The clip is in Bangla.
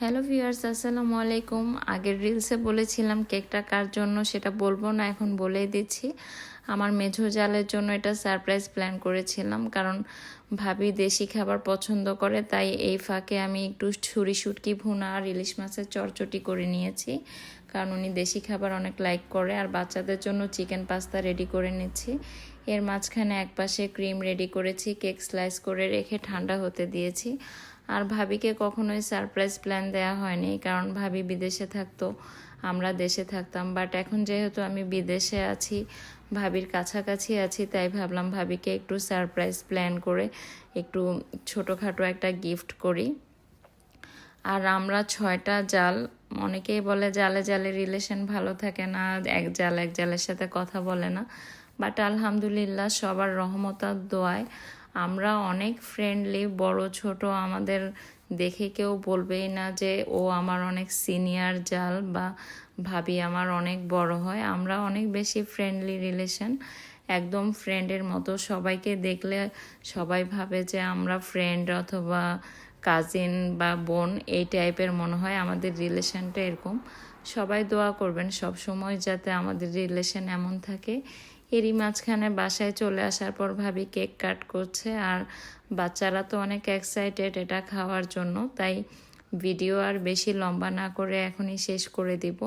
হ্যালো ভিউয়ার্স, আসসালামু আলাইকুম। আগের রিলসে বলেছিলাম কেকটা কার জন্য সেটা বলবো না, এখন বলেই দিচ্ছি। আমার মেঝো জালের জন্য এটা সারপ্রাইজ প্ল্যান করেছিলাম, কারণ ভাবি দেশি খাবার পছন্দ করে, তাই এই ফাঁকে আমি একটু ছুরি শুটকি ভুনা আর ইলিশ মাছের চটচটি করে নিয়েছি, কারণ উনি দেশি খাবার অনেক লাইক করে। আর বাচ্চাদের জন্য চিকেন পাস্তা রেডি করে নিচ্ছি। এর মাঝখানে একপাশে ক্রিম রেডি করেছি, কেক স্লাইস করে রেখে ঠান্ডা হতে দিয়েছি। আর ভাবিকে কখনোই সারপ্রাইজ প্ল্যান দেওয়া হয়নি, কারণ ভাবি বিদেশে থাকতো, আমরা দেশে থাকতাম। বাট এখন যেহেতু আমি বিদেশে আছি, ভাবির কাছাকাছি আছি, তাই ভাবলাম ভাবিকে একটু সারপ্রাইজ প্ল্যান করে একটু ছোটোখাটো একটা গিফট করি। আর আমরা 6টা জাল, অনেকেই বলে জালে জালে রিলেশন ভালো থাকে না, এক জালের সাথে কথা বলে না। বাট আলহামদুলিল্লাহ সবার রহমত আর দোয়ায় আমরা অনেক ফ্রেন্ডলি, বড় ছোট আমাদের দেখে কেউ বলবেই না যে ও আমার অনেক সিনিয়র জাল বা ভাবি আমার অনেক বড় হয়। আমরা অনেক বেশি ফ্রেন্ডলি রিলেশন, একদম ফ্রেন্ডের মতো। সবাইকে দেখলে সবাই ভাবে যে আমরা ফ্রেন্ড অথবা কাজিন বা বোন, এই টাইপের মনে হয় আমাদের রিলেশনটা এরকম। সবাই দোয়া করবেন সব সময় যাতে আমাদের রিলেশন এমন থাকে। এরই মাঝখানে বাসায় চলে আসার পর ভাবি কেক কাট করছে, আর বাচ্চারা তো অনেক এক্সাইটেড এটা খাওয়ার জন্য, তাই ভিডিও আর বেশি লম্বা না করে এখনই শেষ করে দিব।